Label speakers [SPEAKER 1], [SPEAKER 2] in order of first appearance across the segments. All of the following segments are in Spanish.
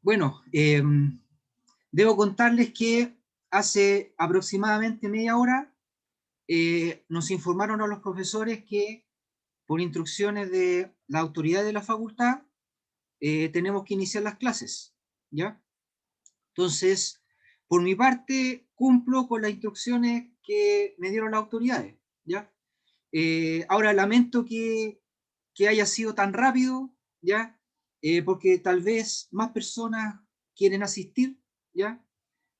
[SPEAKER 1] Bueno, debo contarles que hace aproximadamente media hora nos informaron a los profesores que por instrucciones de la autoridad de la facultad tenemos que iniciar las clases, ¿ya? Entonces, por mi parte, cumplo con las instrucciones que me dieron las autoridades, ¿ya? Ahora lamento que haya sido tan rápido, ¿ya? Porque tal vez más personas quieren asistir, ¿ya?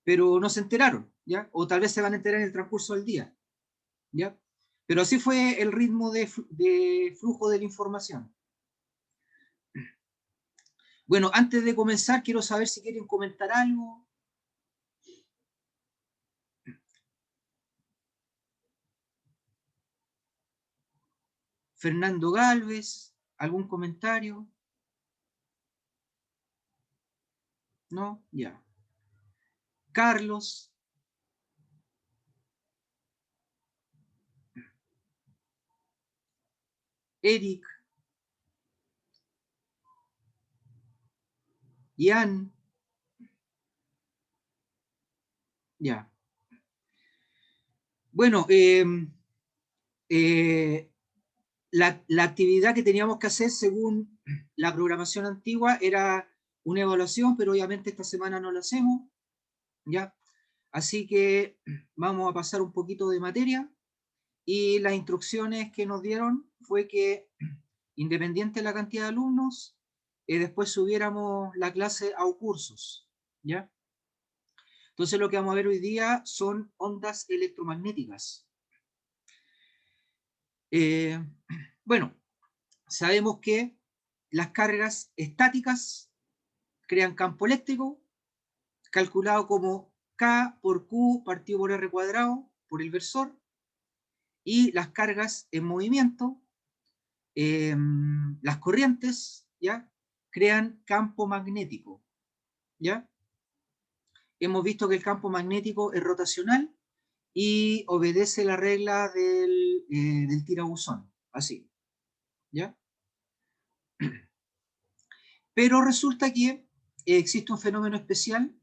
[SPEAKER 1] Pero no se enteraron, ¿ya? O tal vez se van a enterar en el transcurso del día, ¿ya? Pero así fue el ritmo de flujo de la información. Bueno, antes de comenzar, quiero saber si quieren comentar algo. Fernando Galvez, ¿algún comentario? ¿No? Ya. Carlos. Eric. Ian. Ya. Bueno, la actividad que teníamos que hacer según la programación antigua era una evaluación, pero obviamente esta semana no lo hacemos, ¿ya? Así que vamos a pasar un poquito de materia y las instrucciones que nos dieron fue que independiente de la cantidad de alumnos, después subiéramos la clase a cursos, ¿ya? Entonces lo que vamos a ver hoy día son ondas electromagnéticas. Eh, bueno, sabemos que las cargas estáticas crean campo eléctrico calculado como K por Q partido por R cuadrado por el versor, y las cargas en movimiento, las corrientes, ¿ya? Crean campo magnético, ¿ya? Hemos visto que el campo magnético es rotacional y obedece la regla del tirabuzón, así, ¿ya? Pero resulta que existe un fenómeno especial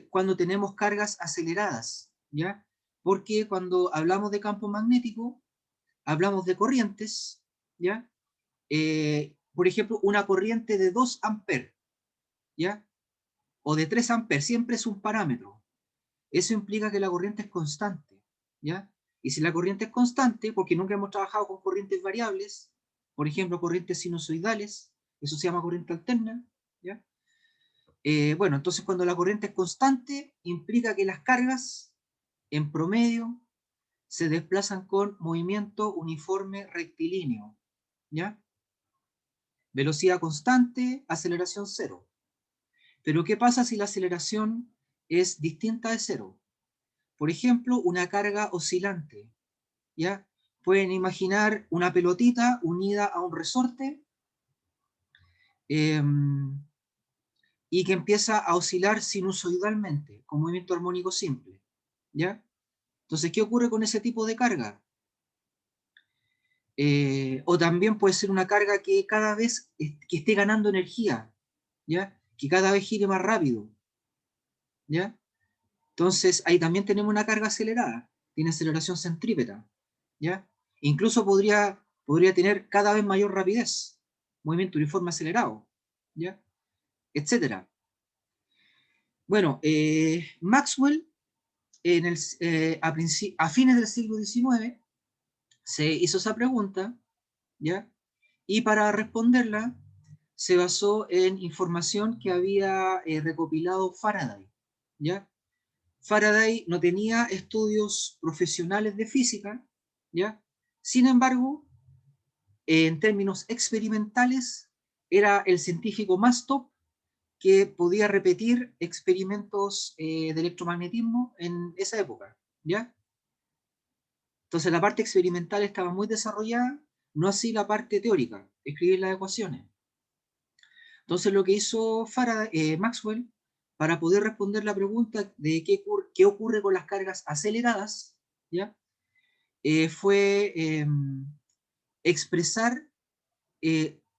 [SPEAKER 1] cuando tenemos cargas aceleradas, ¿ya? Porque cuando hablamos de campo magnético, hablamos de corrientes, ¿ya? Por ejemplo, una corriente de 2 amperes, ¿ya? O de 3 amperes, siempre es un parámetro. Eso implica que la corriente es constante, ¿ya? Y si la corriente es constante, porque nunca hemos trabajado con corrientes variables, por ejemplo, corrientes sinusoidales, eso se llama corriente alterna, ¿ya? Bueno, entonces cuando la corriente es constante, implica que las cargas, en promedio, se desplazan con movimiento uniforme rectilíneo, ¿ya? Velocidad constante, aceleración cero. Pero ¿qué pasa si la aceleración es distinta de cero? Por ejemplo, una carga oscilante, ¿ya? Pueden imaginar una pelotita unida a un resorte eh, y que empieza a oscilar sinusoidalmente, con movimiento armónico simple, ¿ya? Entonces, ¿qué ocurre con ese tipo de carga? O también puede ser una carga que cada vez que esté ganando energía, ¿ya? Que cada vez gire más rápido, ¿ya? Entonces, ahí también tenemos una carga acelerada, tiene aceleración centrípeta, ¿ya? Incluso podría tener cada vez mayor rapidez, movimiento uniforme acelerado, ¿ya? Etcétera. Bueno, Maxwell, a fines del siglo XIX, se hizo esa pregunta, ¿ya? Y para responderla, se basó en información que había recopilado Faraday, ¿ya? Faraday no tenía estudios profesionales de física, ¿ya? Sin embargo, en términos experimentales, era el científico más top que podía repetir experimentos de electromagnetismo en esa época, ¿ya? Entonces la parte experimental estaba muy desarrollada, no así la parte teórica, escribir las ecuaciones. Entonces lo que hizo Maxwell, para poder responder la pregunta de qué ocurre con las cargas aceleradas, ¿ya? Fue expresar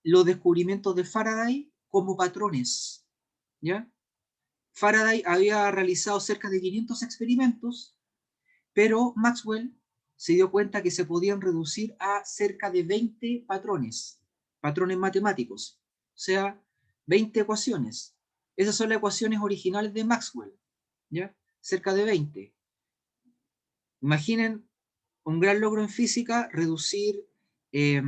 [SPEAKER 1] los descubrimientos de Faraday como patrones, ¿ya? Faraday había realizado cerca de 500 experimentos, pero Maxwell se dio cuenta que se podían reducir a cerca de 20 patrones matemáticos, o sea, 20 ecuaciones. Esas son las ecuaciones originales de Maxwell, ¿ya? Cerca de 20. Imaginen un gran logro en física, reducir eh,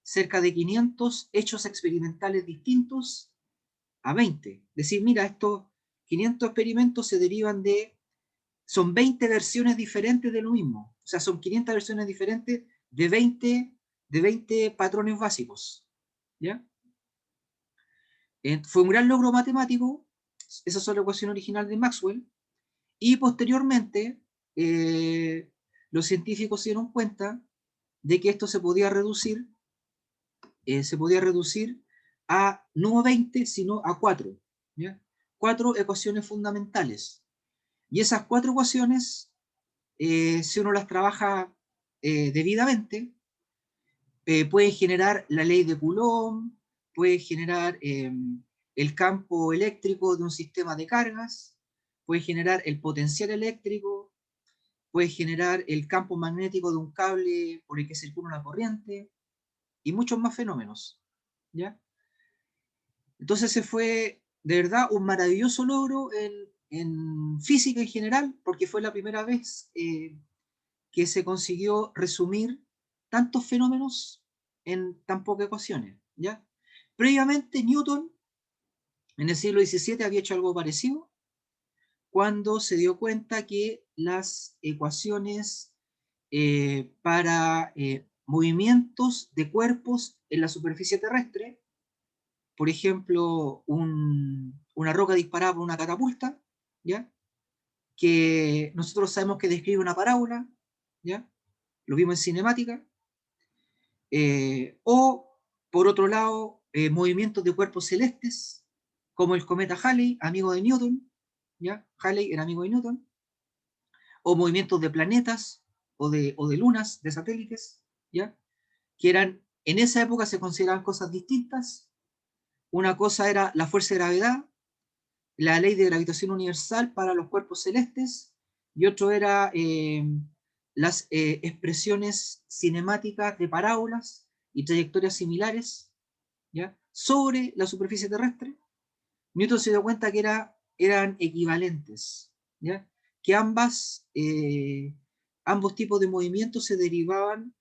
[SPEAKER 1] cerca de 500 hechos experimentales distintos a 20. Decir, mira, estos 500 experimentos se derivan de, son 20 versiones diferentes de lo mismo. O sea, son 500 versiones diferentes de 20 patrones básicos. ¿Ya? Fue un gran logro matemático, esa es la ecuación original de Maxwell, y posteriormente los científicos se dieron cuenta de que esto se podía reducir a no a 20, sino a 4. ¿Ya? 4 ecuaciones fundamentales. Y esas 4 ecuaciones, si uno las trabaja debidamente, puede generar la ley de Coulomb, puede generar el campo eléctrico de un sistema de cargas, puede generar el potencial eléctrico, puede generar el campo magnético de un cable por el que circula una corriente, y muchos más fenómenos. ¿Ya? Entonces se fue de verdad un maravilloso logro en física en general, porque fue la primera vez que se consiguió resumir tantos fenómenos en tan pocas ecuaciones. ¿Ya? Previamente Newton, en el siglo XVII, había hecho algo parecido cuando se dio cuenta que las ecuaciones para movimientos de cuerpos en la superficie terrestre, por ejemplo, una roca disparada por una catapulta, ¿ya? Que nosotros sabemos que describe una parábola, ¿ya? Lo vimos en cinemática. O, por otro lado, movimientos de cuerpos celestes, como el cometa Halley, amigo de Newton, ¿ya? Halley era amigo de Newton. O movimientos de planetas o de lunas, de satélites, ¿ya? Que eran, en esa época se consideraban cosas distintas. Una cosa era la fuerza de gravedad, la ley de gravitación universal para los cuerpos celestes, y otro era las expresiones cinemáticas de parábolas y trayectorias similares, ¿ya? Sobre la superficie terrestre. Newton se dio cuenta que eran equivalentes, ¿ya? Que ambos tipos de movimientos se derivaban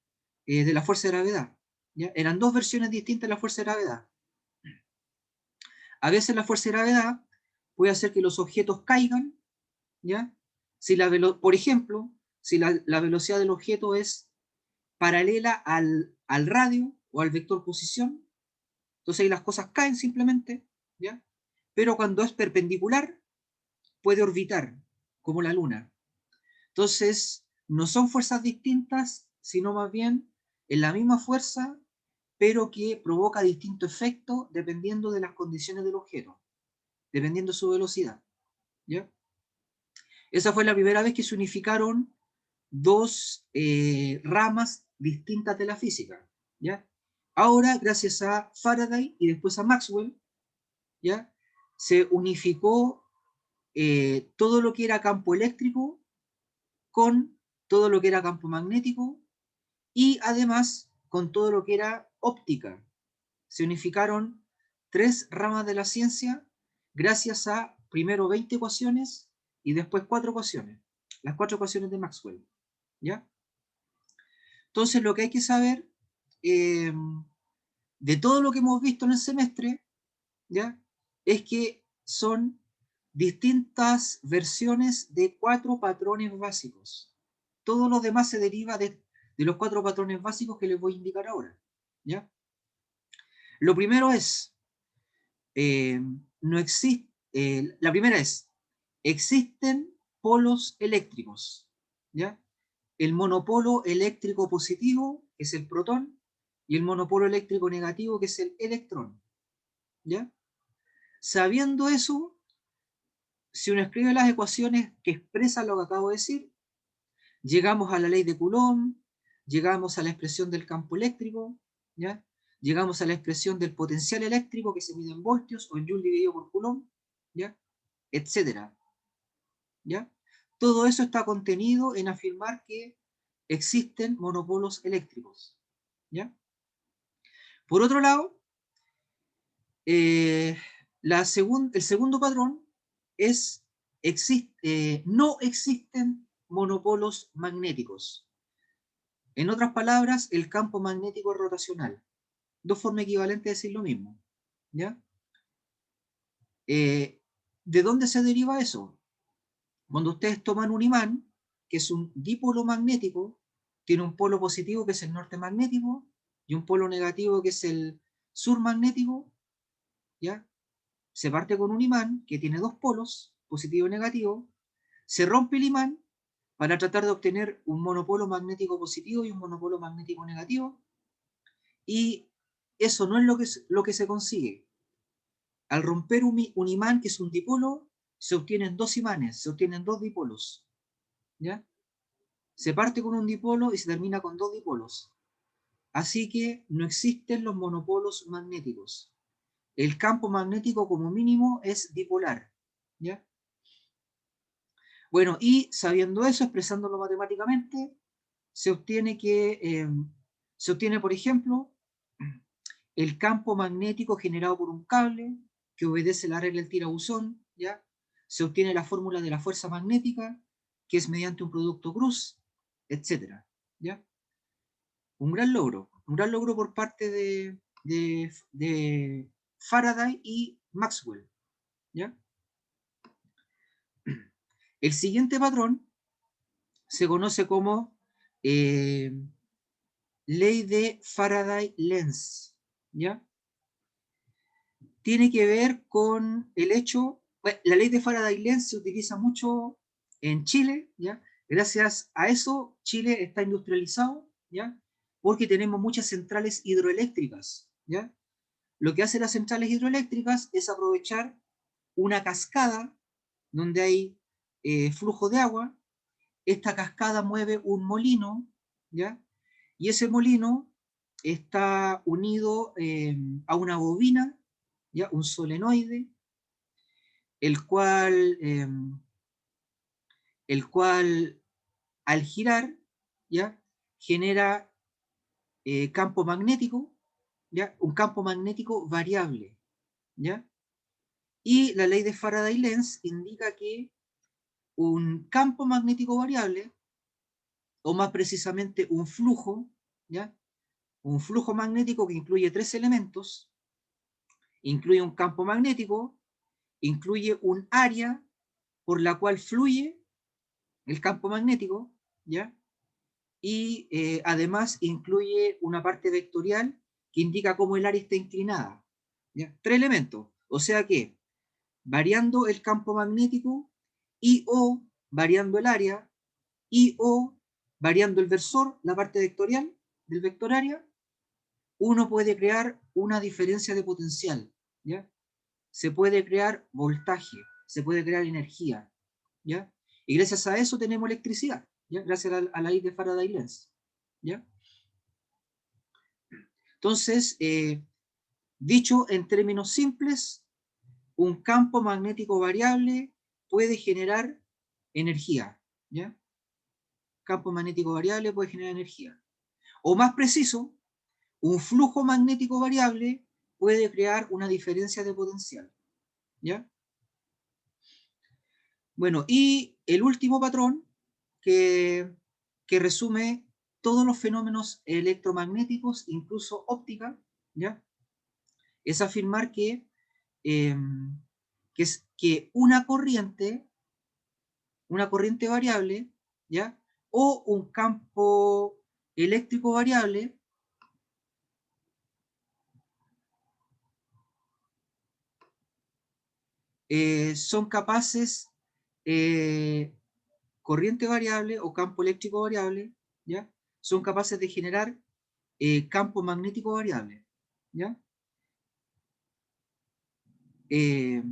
[SPEAKER 1] de la fuerza de gravedad, ¿ya? Eran dos versiones distintas de la fuerza de gravedad. A veces la fuerza de gravedad puede hacer que los objetos caigan, ¿ya? Si por ejemplo, si la velocidad del objeto es paralela al radio o al vector posición, entonces ahí las cosas caen simplemente, ¿ya? Pero cuando es perpendicular, puede orbitar, como la Luna. Entonces, no son fuerzas distintas, sino más bien en la misma fuerza, pero que provoca distinto efecto dependiendo de las condiciones del objeto, dependiendo de su velocidad. ¿Ya? Esa fue la primera vez que se unificaron dos ramas distintas de la física. ¿Ya? Ahora, gracias a Faraday y después a Maxwell, ¿ya? Se unificó todo lo que era campo eléctrico con todo lo que era campo magnético y además con todo lo que era óptica. Se unificaron 3 ramas de la ciencia gracias a primero 20 ecuaciones y después 4 ecuaciones, las 4 ecuaciones de Maxwell. ¿Ya? Entonces lo que hay que saber eh, de todo lo que hemos visto en el semestre, ¿ya? Es que son distintas versiones de 4 patrones básicos. Todo lo demás se deriva de los 4 patrones básicos que les voy a indicar ahora. ¿Ya? Lo primero es, eh, no existe, la primera es, existen polos eléctricos. ¿Ya? El monopolo eléctrico positivo, que es el protón, y el monopolo eléctrico negativo, que es el electrón. ¿Ya? Sabiendo eso, si uno escribe las ecuaciones que expresan lo que acabo de decir, llegamos a la ley de Coulomb, llegamos a la expresión del campo eléctrico, ¿ya? Llegamos a la expresión del potencial eléctrico que se mide en voltios o en joule dividido por Coulomb, ¿ya? Etcétera, ¿ya? Todo eso está contenido en afirmar que existen monopolos eléctricos, ¿ya? Por otro lado, el segundo patrón es no existen monopolos magnéticos. En otras palabras, el campo magnético es rotacional. Dos formas equivalentes de decir lo mismo, ¿ya? ¿De dónde se deriva eso? Cuando ustedes toman un imán, que es un dipolo magnético, tiene un polo positivo que es el norte magnético y un polo negativo que es el sur magnético, ¿ya? Se parte con un imán que tiene dos polos, positivo y negativo, se rompe el imán para tratar de obtener un monopolo magnético positivo y un monopolo magnético negativo, y eso no es lo que se consigue. Al romper un imán que es un dipolo, se obtienen dos imanes, se obtienen dos dipolos, ¿ya? Se parte con un dipolo y se termina con dos dipolos. Así que no existen los monopolos magnéticos. El campo magnético como mínimo es dipolar, ¿ya? Bueno, y sabiendo eso, expresándolo matemáticamente, se obtiene por ejemplo, el campo magnético generado por un cable que obedece la regla del tirabuzón, ¿ya? Se obtiene la fórmula de la fuerza magnética, que es mediante un producto cruz, etcétera, ¿ya? Un gran logro por parte de Faraday y Maxwell, ¿ya? El siguiente patrón se conoce como eh, ley de Faraday-Lenz, ¿ya? Tiene que ver con el hecho, bueno, la ley de Faraday-Lenz se utiliza mucho en Chile, ¿ya? Gracias a eso Chile está industrializado, ¿ya? Porque tenemos muchas centrales hidroeléctricas, ¿ya? Lo que hacen las centrales hidroeléctricas es aprovechar una cascada donde hay flujo de agua. Esta cascada mueve un molino, ¿ya? Y ese molino está unido a una bobina, ¿ya? Un solenoide, el cual, eh, el cual al girar, ¿ya? Genera campo magnético, ¿ya? Un campo magnético variable, ¿ya? Y la ley de Faraday-Lenz indica que un campo magnético variable, o más precisamente un flujo, ¿ya? Un flujo magnético que incluye tres elementos, incluye un campo magnético, incluye un área por la cual fluye el campo magnético, ¿ya? Y además incluye una parte vectorial que indica cómo el área está inclinada, ¿ya? Tres elementos, o sea que variando el campo magnético y o variando el área y o variando el versor, la parte vectorial del vector área, uno puede crear una diferencia de potencial, ¿ya? Se puede crear voltaje, se puede crear energía, ¿ya? Y gracias a eso tenemos electricidad, ¿ya? Gracias a la ley de Faraday-Lenz, ¿ya? Entonces, dicho en términos simples, un campo magnético variable puede generar energía, ¿ya? Campo magnético variable puede generar energía. O más preciso, un flujo magnético variable puede crear una diferencia de potencial, ¿ya? Bueno, y el último patrón que, que resume todos los fenómenos electromagnéticos, incluso óptica, ¿ya? Es afirmar eh, que una corriente variable, ¿ya? O un campo eléctrico variable son capaces, eh, corriente variable o campo eléctrico variable, ¿ya? Son capaces de generar campo magnético variable, ¿ya? Eh,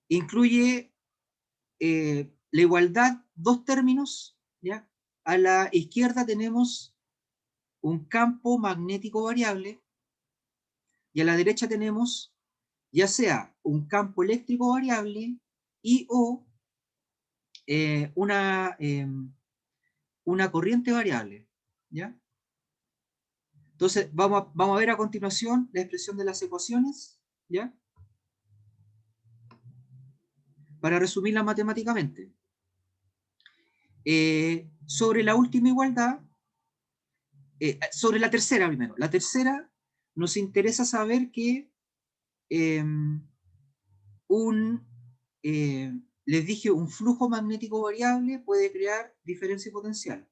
[SPEAKER 1] incluye la igualdad, dos términos, ¿ya? A la izquierda tenemos un campo magnético variable y a la derecha tenemos ya sea un campo eléctrico variable y o una corriente variable, ¿ya? Entonces, vamos a ver a continuación la expresión de las ecuaciones, ¿ya? Para resumirla matemáticamente. Sobre la última igualdad, sobre la tercera primero. La tercera, nos interesa saber que les dije, un flujo magnético variable puede crear diferencia potencial.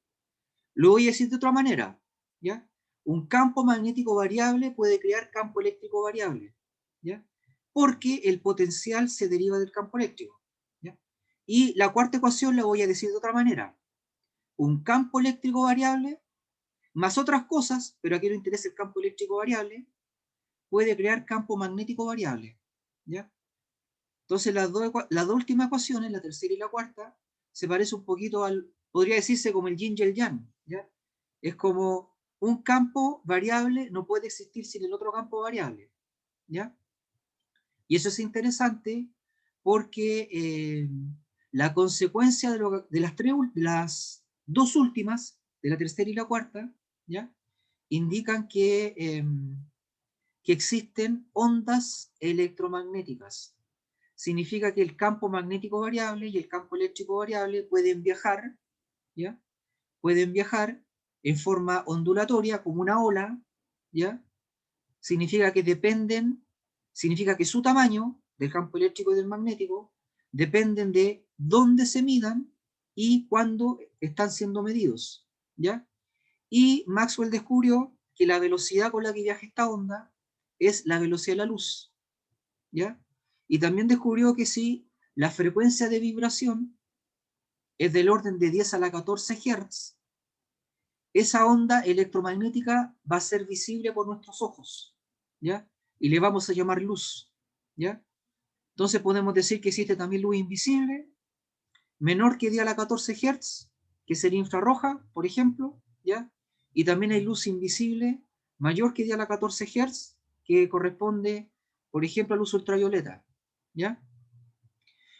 [SPEAKER 1] Lo voy a decir de otra manera, ¿ya? Un campo magnético variable puede crear campo eléctrico variable, ¿ya? Porque el potencial se deriva del campo eléctrico, ¿ya? Y la cuarta ecuación la voy a decir de otra manera. Un campo eléctrico variable, más otras cosas, pero aquí no interesa el campo eléctrico variable, puede crear campo magnético variable, ¿ya? Entonces las dos últimas ecuaciones, la tercera y la cuarta, se parece un poquito podría decirse como el yin y el yang, ¿ya? Es como un campo variable no puede existir sin el otro campo variable, ¿ya? Y eso es interesante porque la consecuencia de las dos últimas, de la tercera y la cuarta, ¿ya? Indican que existen ondas electromagnéticas. Significa que el campo magnético variable y el campo eléctrico variable pueden viajar, ¿ya? Pueden viajar en forma ondulatoria como una ola, ¿ya? Significa que su tamaño del campo eléctrico y del magnético dependen de dónde se midan y cuándo están siendo medidos, ¿ya? Y Maxwell descubrió que la velocidad con la que viaja esta onda es la velocidad de la luz, ¿ya? Y también descubrió que si la frecuencia de vibración es del orden de 10 a la 14 Hz, esa onda electromagnética va a ser visible por nuestros ojos, ¿ya? Y le vamos a llamar luz, ¿ya? Entonces podemos decir que existe también luz invisible, menor que 10 a la 14 Hz, que sería infrarroja, por ejemplo, ¿ya? Y también hay luz invisible mayor que 10 a la 14 Hz, que corresponde, por ejemplo, a luz ultravioleta, ¿ya?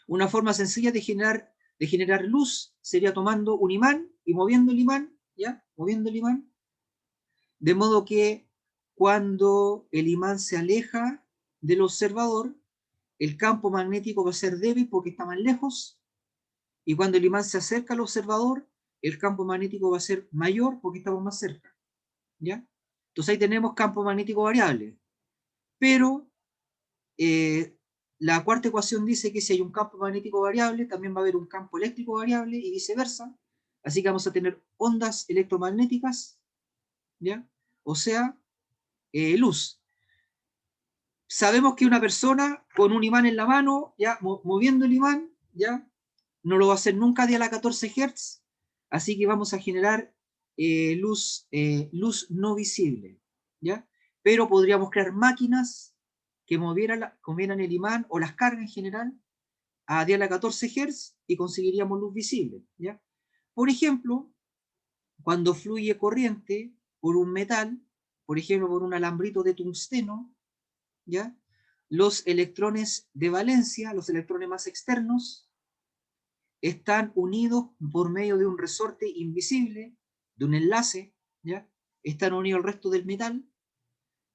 [SPEAKER 1] Una forma sencilla de generar luz sería tomando un imán y moviendo el imán, ¿ya? Moviendo el imán, de modo que cuando el imán se aleja del observador, el campo magnético va a ser débil porque está más lejos, y cuando el imán se acerca al observador, el campo magnético va a ser mayor porque estamos más cerca, ¿ya? Entonces ahí tenemos campo magnético variable. Pero la cuarta ecuación dice que si hay un campo magnético variable, también va a haber un campo eléctrico variable y viceversa. Así que vamos a tener ondas electromagnéticas, ¿ya? O sea, luz. Sabemos que una persona con un imán en la mano, ya moviendo el imán, ya no lo va a hacer nunca de a la 14 Hz, así que vamos a generar luz no visible, ¿ya? Pero podríamos crear máquinas que movieran el imán o las cargas en general a 10 a la 14 Hz y conseguiríamos luz visible, ¿ya? Por ejemplo, cuando fluye corriente por un metal, por ejemplo, por un alambrito de tungsteno, ¿ya? Los electrones de valencia, los electrones más externos, están unidos por medio de un resorte invisible, de un enlace, ¿ya? Están unidos al resto del metal,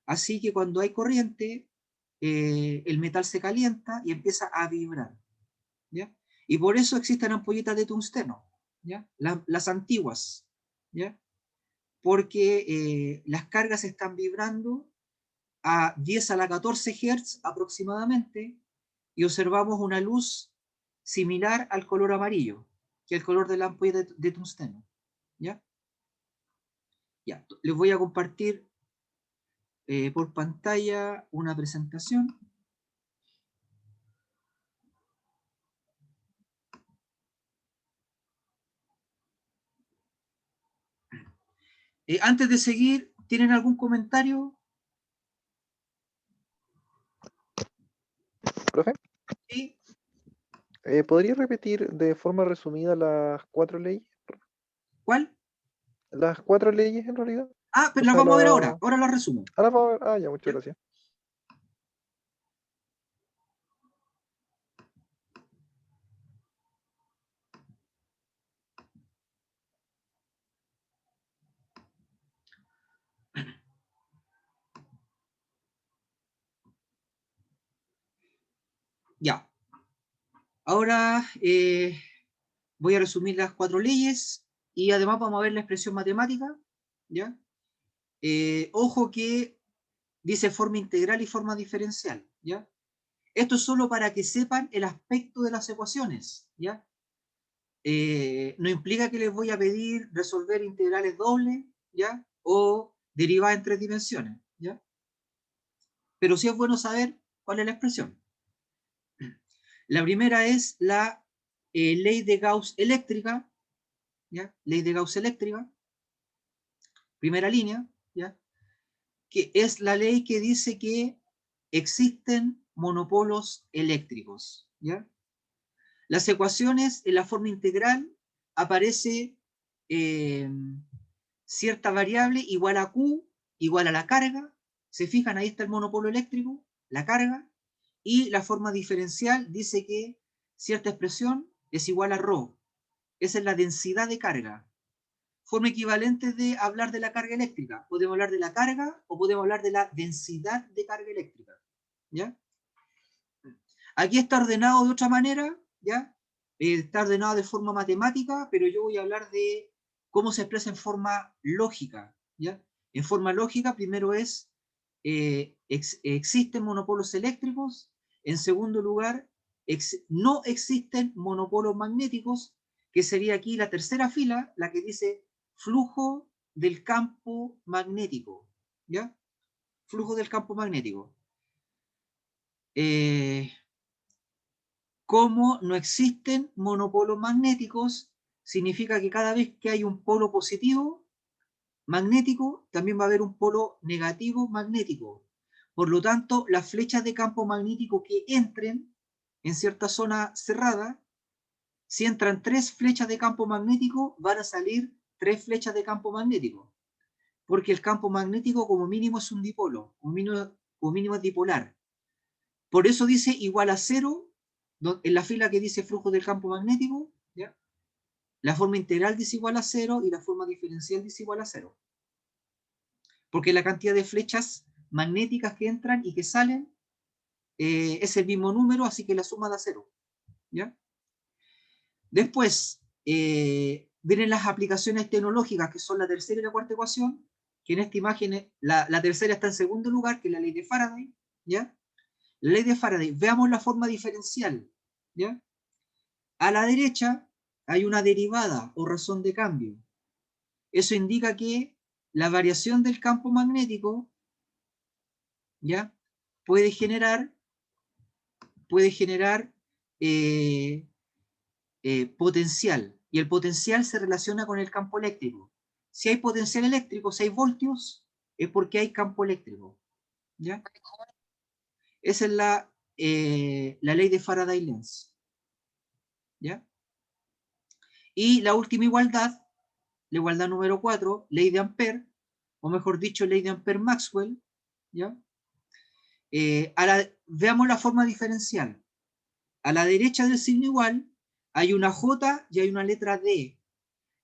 [SPEAKER 1] así que cuando hay corriente, el metal se calienta y empieza a vibrar, ¿ya? Y por eso existen ampolletas de tungsteno, ¿ya? Las antiguas, ¿ya? Porque las cargas están vibrando a 10 a la 14 Hz aproximadamente y observamos una luz similar al color amarillo, que es el color de la ampolla de tungsteno. ¿Ya? Ya, les voy a compartir por pantalla una presentación. Antes de seguir, ¿tienen algún comentario?
[SPEAKER 2] ¿Profe?
[SPEAKER 1] ¿Sí?
[SPEAKER 2] ¿Podría repetir de forma resumida las 4 leyes?
[SPEAKER 1] ¿Cuál?
[SPEAKER 2] Las 4 leyes en realidad.
[SPEAKER 1] Ah, pero
[SPEAKER 2] O
[SPEAKER 1] las
[SPEAKER 2] sea,
[SPEAKER 1] vamos a ver ahora. Ahora las resumo.
[SPEAKER 2] ahora ya, muchas
[SPEAKER 1] ¿Ya?
[SPEAKER 2] gracias.
[SPEAKER 1] Ya. Ahora voy a resumir las 4 leyes y además vamos a ver la expresión matemática, ¿ya? Ojo que dice forma integral y forma diferencial, ¿ya? Esto es solo para que sepan el aspecto de las ecuaciones, ¿ya? No implica que les voy a pedir resolver integrales dobles, ¿ya? O derivadas en 3 dimensiones, ¿ya? Pero sí es bueno saber cuál es la expresión. La primera es la ley de Gauss eléctrica, ¿ya? Ley de Gauss eléctrica, primera línea, ¿ya? Que es la ley que dice que existen monopolos eléctricos, ¿ya? Las ecuaciones en la forma integral aparece eh, cierta variable igual a Q, igual a la carga. Se fijan, ahí está el monopolo eléctrico, la carga, y la forma diferencial dice que cierta expresión es igual a ρ. Esa es la densidad de carga. Forma equivalente de hablar de la carga eléctrica. Podemos hablar de la carga o podemos hablar de la densidad de carga eléctrica. ¿Ya? Aquí está ordenado de otra manera, ¿ya? Está ordenado de forma matemática, pero yo voy a hablar de cómo se expresa en forma lógica, ¿ya? En forma lógica, primero es, existen monopolos eléctricos, en segundo lugar, no existen monopolos magnéticos, que sería aquí la tercera fila, la que dice flujo del campo magnético, ¿ya? Flujo del campo magnético. Como no existen monopolos magnéticos, significa que cada vez que hay un polo positivo magnético, también va a haber un polo negativo magnético. Por lo tanto, las flechas de campo magnético que entren en cierta zona cerrada, si entran 3 flechas de campo magnético, van a salir 3 flechas de campo magnético. Porque el campo magnético como mínimo es un dipolo, como mínimo es dipolar. Por eso dice igual a 0 en la fila que dice flujo del campo magnético, ¿ya? La forma integral dice igual a 0 y la forma diferencial dice igual a 0. Porque la cantidad de flechas magnéticas que entran y que salen es el mismo número, así que la suma da 0. ¿Ya? Después vienen las aplicaciones tecnológicas, que son la tercera y la cuarta ecuación, que en esta imagen la tercera está en segundo lugar, que es la ley de Faraday. ¿Ya? La ley de Faraday. Veamos la forma diferencial. ¿Ya? A la derecha hay una derivada o razón de cambio. Eso indica que la variación del campo magnético, ¿ya? puede generar eh, potencial. Y el potencial se relaciona con el campo eléctrico. Si hay potencial eléctrico, 6 voltios, es porque hay campo eléctrico. ¿Ya? Esa es la ley de Faraday-Lenz. ¿Ya? Y la última igualdad, la igualdad número 4, ley de Ampère, o mejor dicho, ley de Ampère-Maxwell, ¿ya? Veamos la forma diferencial. A la derecha del signo igual hay una J y hay una letra D.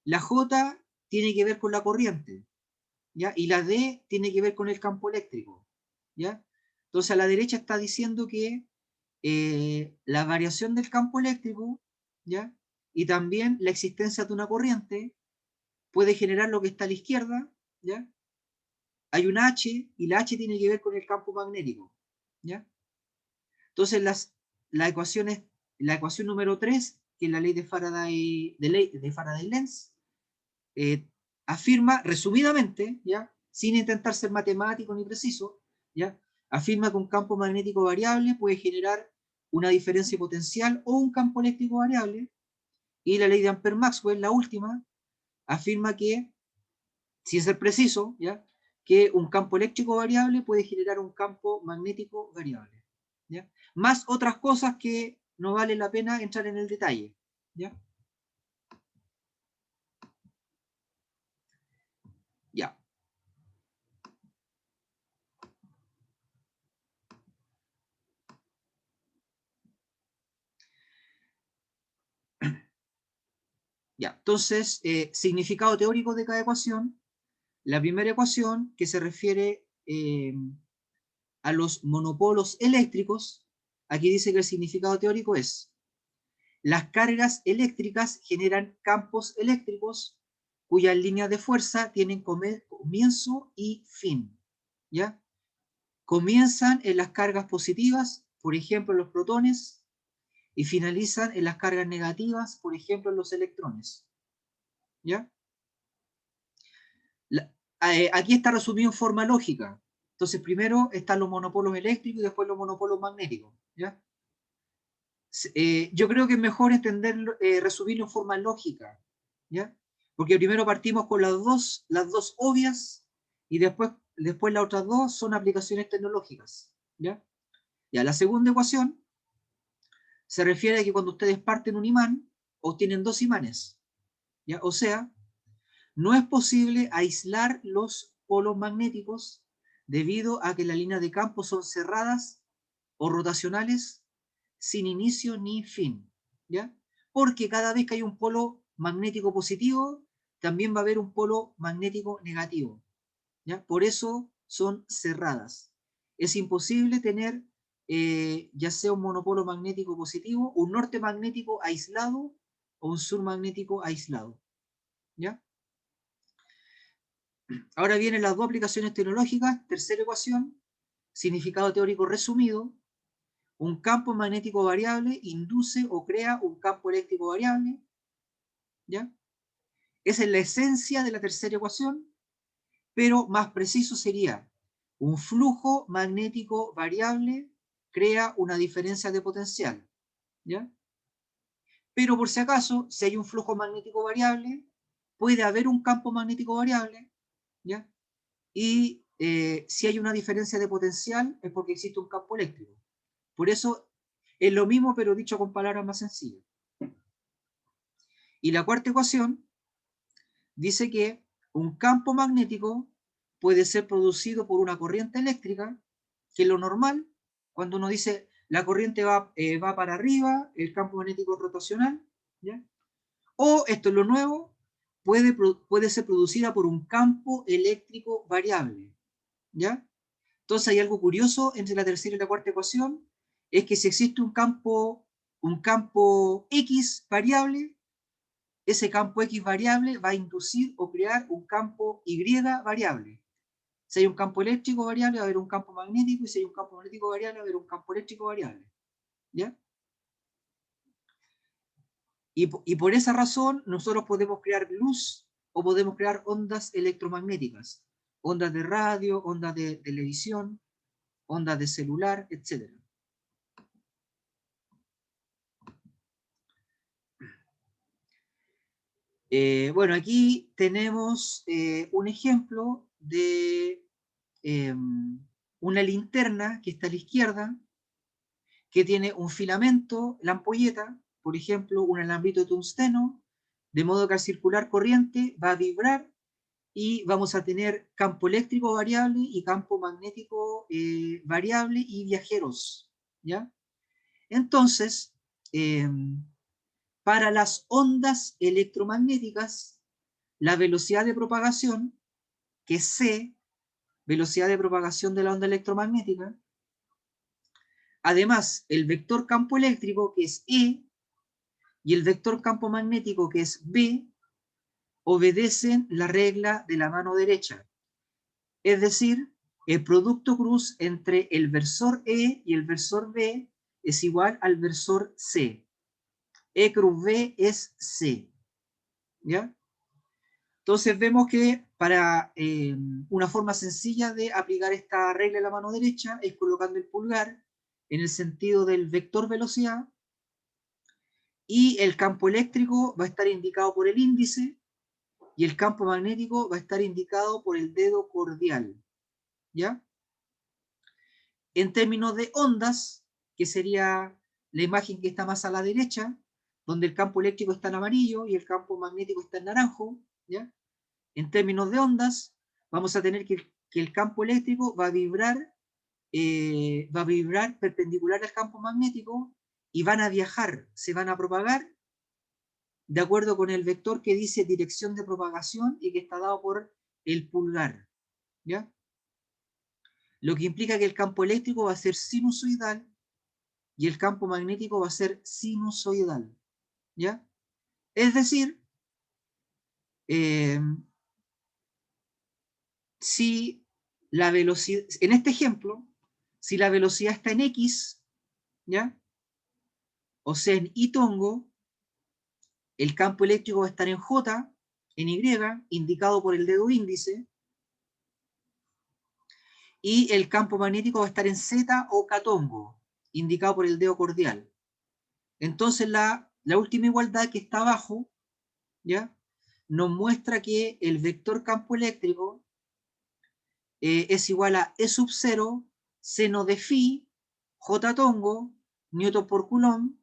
[SPEAKER 1] La J tiene que ver con la corriente, ¿ya? Y la D tiene que ver con el campo eléctrico, ¿ya? Entonces a la derecha está diciendo que la variación del campo eléctrico, ¿ya? Y también la existencia de una corriente puede generar lo que está a la izquierda, ¿ya? Hay una H y la H tiene que ver con el campo magnético, ¿ya? Entonces la ecuación número 3, que es la ley de Faraday-Lenz, afirma resumidamente, ¿ya? Sin intentar ser matemático ni preciso, ¿ya? Afirma que un campo magnético variable puede generar una diferencia potencial o un campo eléctrico variable, y la ley de Ampère-Maxwell, la última, afirma que, sin ser preciso, ¿ya? Que un campo eléctrico variable puede generar un campo magnético variable, ¿ya? Más otras cosas que no vale la pena entrar en el detalle, ¿ya? Ya. Ya. Entonces, significado teórico de cada ecuación. La primera ecuación, que se refiere a los monopolos eléctricos, aquí dice que el significado teórico es: las cargas eléctricas generan campos eléctricos cuyas líneas de fuerza tienen comienzo y fin, ¿ya? Comienzan en las cargas positivas, por ejemplo, los protones, y finalizan en las cargas negativas, por ejemplo, en los electrones, ¿ya? Aquí está resumido en forma lógica. Entonces, primero están los monopolos eléctricos y después los monopolos magnéticos, ¿ya? Yo creo que es mejor entenderlo, resumirlo en forma lógica, ¿ya? Porque primero partimos con las dos obvias, y después las otras dos son aplicaciones tecnológicas, ¿ya? Ya, la segunda ecuación se refiere a que cuando ustedes parten un imán, obtienen dos imanes, ¿ya? O sea, no es posible aislar los polos magnéticos debido a que las líneas de campo son cerradas o rotacionales sin inicio ni fin, ¿ya? Porque cada vez que hay un polo magnético positivo, también va a haber un polo magnético negativo, ¿ya? Por eso son cerradas. Es imposible tener ya sea un monopolo magnético positivo, un norte magnético aislado o un sur magnético aislado, ¿ya? Ahora vienen las dos aplicaciones tecnológicas. Tercera ecuación, significado teórico resumido: un campo magnético variable induce o crea un campo eléctrico variable, ¿ya? Esa es la esencia de la tercera ecuación, pero más preciso sería: un flujo magnético variable crea una diferencia de potencial, ¿ya? Pero por si acaso, si hay un flujo magnético variable, puede haber un campo magnético variable, ¿ya? Y si hay una diferencia de potencial es porque existe un campo eléctrico. Por eso es lo mismo, pero dicho con palabras más sencillas. Y la cuarta ecuación dice que un campo magnético puede ser producido por una corriente eléctrica, que es lo normal. Cuando uno dice la corriente va para arriba, el campo magnético es rotacional, ¿ya? O, esto es lo nuevo, puede ser producida por un campo eléctrico variable, ¿ya? Entonces hay algo curioso entre la tercera y la cuarta ecuación: es que si existe un campo X variable, ese campo X variable va a inducir o crear un campo Y variable. Si hay un campo eléctrico variable, va a haber un campo magnético, y si hay un campo magnético variable, va a haber un campo eléctrico variable, ¿ya? Y por esa razón nosotros podemos crear luz o podemos crear ondas electromagnéticas, ondas de radio, ondas de televisión, ondas de celular, etc. Bueno, aquí tenemos un ejemplo de una linterna que está a la izquierda, que tiene un filamento, la ampolleta, por ejemplo, un alambrito de tungsteno, de modo que al circular corriente va a vibrar y vamos a tener campo eléctrico variable y campo magnético variable y viajeros, ¿ya? Entonces, eh, para las ondas electromagnéticas, la velocidad de propagación, que es c, velocidad de propagación de la onda electromagnética, además el vector campo eléctrico, que es E, y el vector campo magnético, que es B, obedecen la regla de la mano derecha. Es decir, el producto cruz entre el versor E y el versor B es igual al versor C. E cruz B es C, ¿ya? Entonces vemos que para una forma sencilla de aplicar esta regla de la mano derecha es colocando el pulgar en el sentido del vector velocidad, y el campo eléctrico va a estar indicado por el índice y el campo magnético va a estar indicado por el dedo cordial, ¿ya? En términos de ondas, que sería la imagen que está más a la derecha, donde el campo eléctrico está en amarillo y el campo magnético está en naranjo, ¿ya? En términos de ondas, vamos a tener que el campo eléctrico va a vibrar perpendicular al campo magnético y van a viajar, se van a propagar de acuerdo con el vector que dice dirección de propagación y que está dado por el pulgar, ¿ya? Lo que implica que el campo eléctrico va a ser sinusoidal y el campo magnético va a ser sinusoidal, ¿ya? Es decir, si la velocidad, en este ejemplo, si la velocidad está en X, ¿ya? O sea, en Y tongo, el campo eléctrico va a estar en J, en Y, indicado por el dedo índice, y el campo magnético va a estar en Z o K tongo, indicado por el dedo cordial. Entonces la última igualdad que está abajo, ¿ya? Nos muestra que el vector campo eléctrico es igual a E sub 0, seno de phi, J tongo, Newton por Coulomb,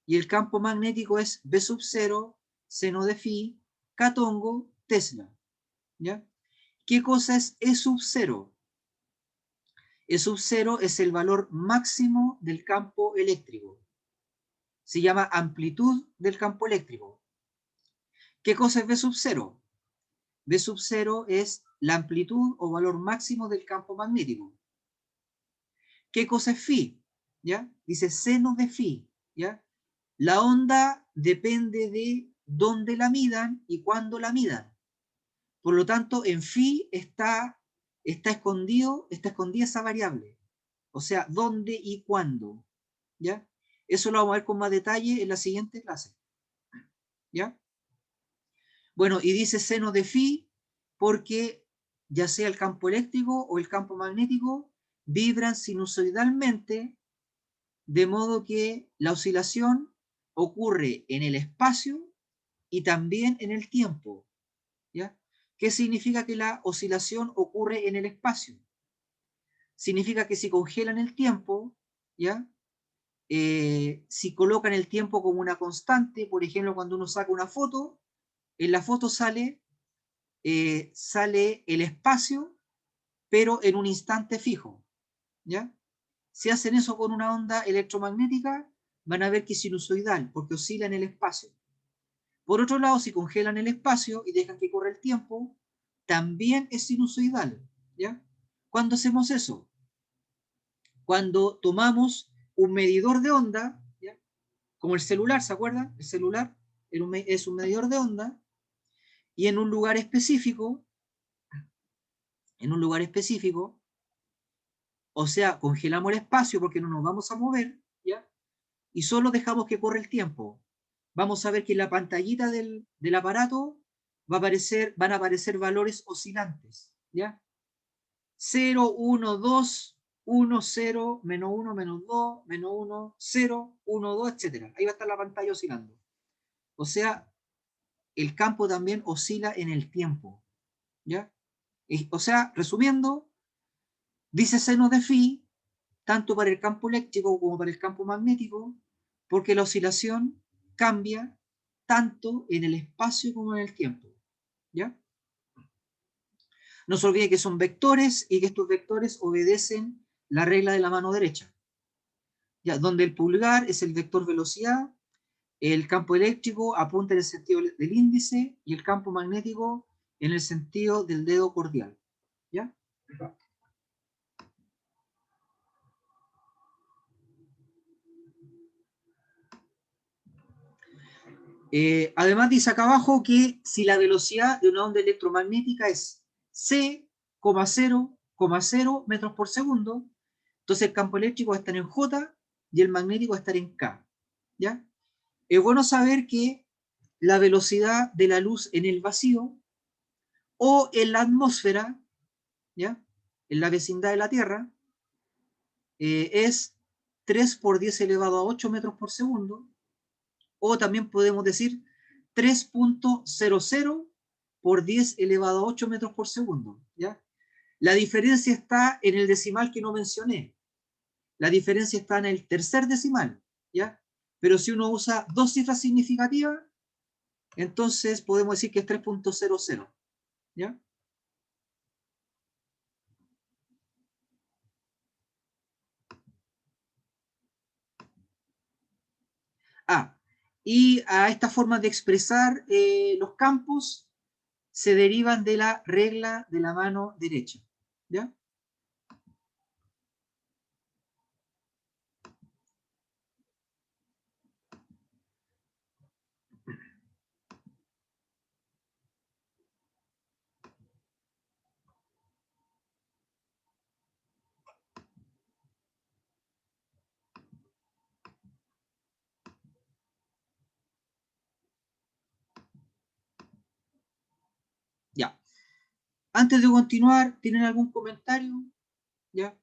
[SPEAKER 1] y el campo magnético es B sub 0, seno de phi, K tongo, Tesla, ¿ya? ¿Qué cosa es E sub 0? E sub 0 es el valor máximo del campo eléctrico. Se llama amplitud del campo eléctrico. ¿Qué cosa es B sub 0? B sub 0 es la amplitud o valor máximo del campo magnético. ¿Qué cosa es phi? ¿Ya? Dice seno de phi, ¿ya? La onda depende de dónde la midan y cuándo la midan. Por lo tanto, en phi está escondida esa variable. O sea, dónde y cuándo, ¿ya? Eso lo vamos a ver con más detalle en la siguiente clase, ¿ya? Bueno, y dice seno de phi porque ya sea el campo eléctrico o el campo magnético vibran sinusoidalmente, de modo que la oscilación ocurre en el espacio y también en el tiempo, ¿ya? ¿Qué significa que la oscilación ocurre en el espacio? Significa que si congelan el tiempo, ¿ya? Si colocan el tiempo como una constante, por ejemplo, cuando uno saca una foto, en la foto sale el espacio, pero en un instante fijo, ¿ya? Si hacen eso con una onda electromagnética, van a ver que es sinusoidal, porque oscila en el espacio. Por otro lado, si congelan el espacio y dejan que corra el tiempo, también es sinusoidal, ¿ya? ¿Cuándo hacemos eso? Cuando tomamos un medidor de onda, ¿ya? Como el celular, ¿se acuerdan? El celular es un medidor de onda, y en un lugar específico, o sea, congelamos el espacio porque no nos vamos a mover, ¿ya? Y solo dejamos que corra el tiempo. Vamos a ver que en la pantallita del aparato van a aparecer valores oscilantes, ¿ya? 0, 1, 2, 1, 0, menos 1, menos 2, menos 1, 0, 1, 2, etc. Ahí va a estar la pantalla oscilando. O sea, el campo también oscila en el tiempo, ¿ya? O sea, resumiendo, dice seno de phi, tanto para el campo eléctrico como para el campo magnético, porque la oscilación cambia tanto en el espacio como en el tiempo, ¿ya? No se olvide que son vectores y que estos vectores obedecen la regla de la mano derecha, ¿ya? Donde el pulgar es el vector velocidad, el campo eléctrico apunta en el sentido del índice y el campo magnético en el sentido del dedo cordial, ¿ya? Además dice acá abajo que si la velocidad de una onda electromagnética es c,0,0 metros por segundo, entonces el campo eléctrico va a estar en J y el magnético va a estar en K, ¿ya? Es bueno saber que la velocidad de la luz en el vacío o en la atmósfera, ¿ya? En la vecindad de la Tierra, es 3 por 10 elevado a 8 metros por segundo, o también podemos decir 3.00 por 10 elevado a 8 metros por segundo, ¿ya? La diferencia está en el decimal que no mencioné. La diferencia está en el tercer decimal, ¿ya? Pero si uno usa dos cifras significativas, entonces podemos decir que es 3.00, ¿ya? Y a esta forma de expresar los campos se derivan de la regla de la mano derecha, ¿ya? Antes de continuar, ¿tienen algún comentario? ¿Ya?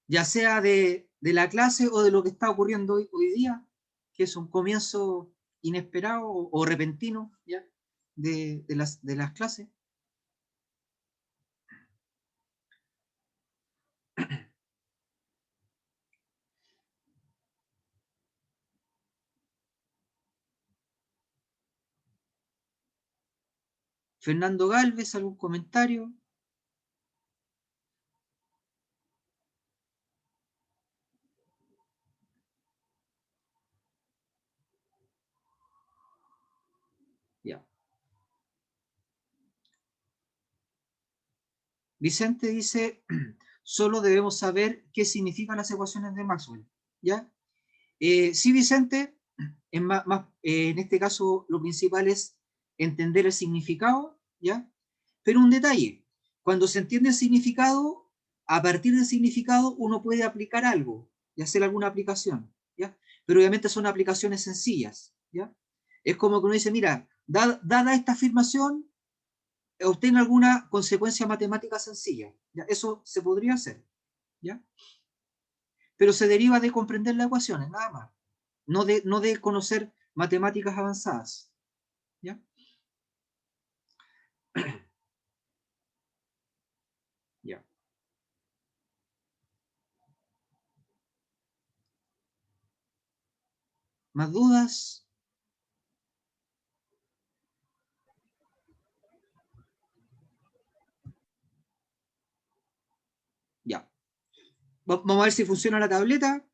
[SPEAKER 1] Ya sea de la clase o de lo que está ocurriendo hoy día, que es un comienzo inesperado o repentino, ¿ya? De las clases. Fernando Galvez, ¿algún comentario? Ya. Vicente dice, solo debemos saber qué significan las ecuaciones de Maxwell. ¿Ya? Sí, Vicente, en este caso lo principal es entender el significado, ¿ya? Pero un detalle, cuando se entiende el significado, a partir del significado uno puede aplicar algo y hacer alguna aplicación, ¿ya? Pero obviamente son aplicaciones sencillas, ¿ya? Es como que uno dice, mira, dada esta afirmación, obtenga alguna consecuencia matemática sencilla, ¿ya? Eso se podría hacer, ¿ya? Pero se deriva de comprender las ecuaciones, nada más, no de conocer matemáticas avanzadas, ¿ya? Ya. ¿Más dudas? Ya. Vamos a ver si funciona la tableta.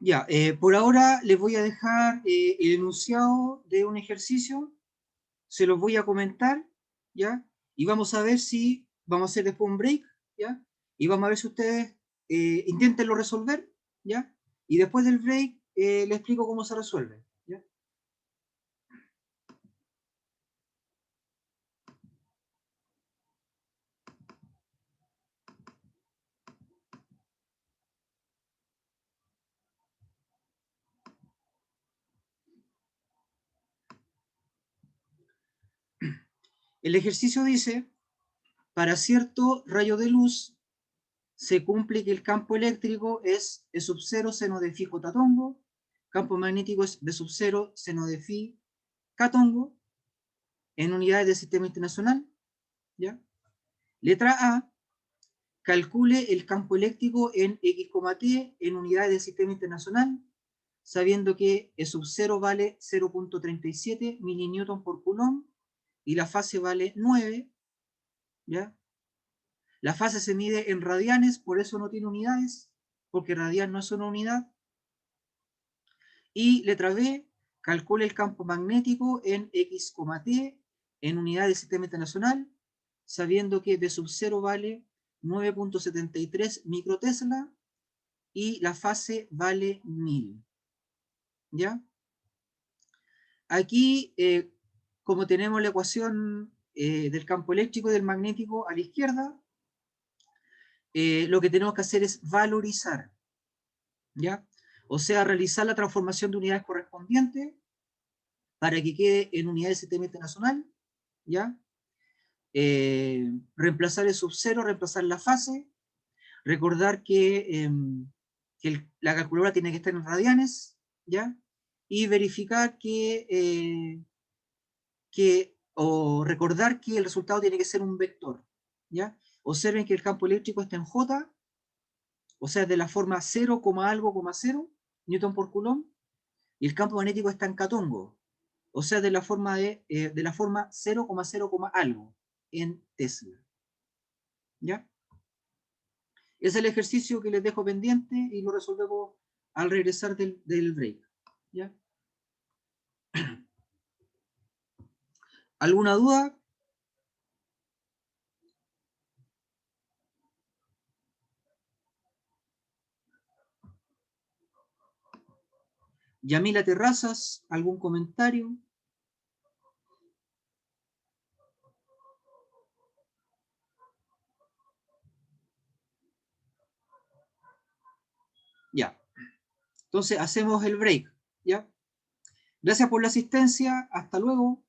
[SPEAKER 1] Ya, por ahora les voy a dejar el enunciado de un ejercicio, se los voy a comentar, ¿ya? Y vamos a ver si vamos a hacer después un break, ¿ya? Y vamos a ver si ustedes inténtenlo resolver, ¿ya? Y después del break les explico cómo se resuelve, ¿ya? El ejercicio dice, para cierto rayo de luz, se cumple que el campo eléctrico es E sub 0 seno de phi j tongo, campo magnético es B sub 0 seno de phi k tongo, en unidades del sistema internacional, ¿ya? Letra A, calcule el campo eléctrico en X, T en unidades del sistema internacional, sabiendo que E sub 0 vale 0.37 milinewton por coulomb y la fase vale 9, ¿ya? La fase se mide en radianes, por eso no tiene unidades, porque radian no es una unidad. Y letra B, calcule el campo magnético en X, T en unidades del sistema internacional, sabiendo que B sub 0 vale 9.73 microtesla y la fase vale 1000. ¿Ya? Aquí, como tenemos la ecuación del campo eléctrico y del magnético a la izquierda, lo que tenemos que hacer es valorizar, ¿ya? O sea, realizar la transformación de unidades correspondientes para que quede en unidades del sistema internacional, ¿ya? Reemplazar el sub 0, reemplazar la fase, recordar que la calculadora tiene que estar en radianes, ¿ya? Y verificar o recordar que el resultado tiene que ser un vector, ¿ya? Observen que el campo eléctrico está en J, o sea, de la forma 0, algo, 0, Newton por Coulomb, y el campo magnético está en Catongo, o sea, de la forma 0,0, algo, en Tesla. ¿Ya? Es el ejercicio que les dejo pendiente y lo resolvemos al regresar del break. ¿Ya? ¿Alguna duda? Yamila Terrazas, ¿algún comentario? Ya. Entonces hacemos el break. ¿Ya? Gracias por la asistencia. Hasta luego.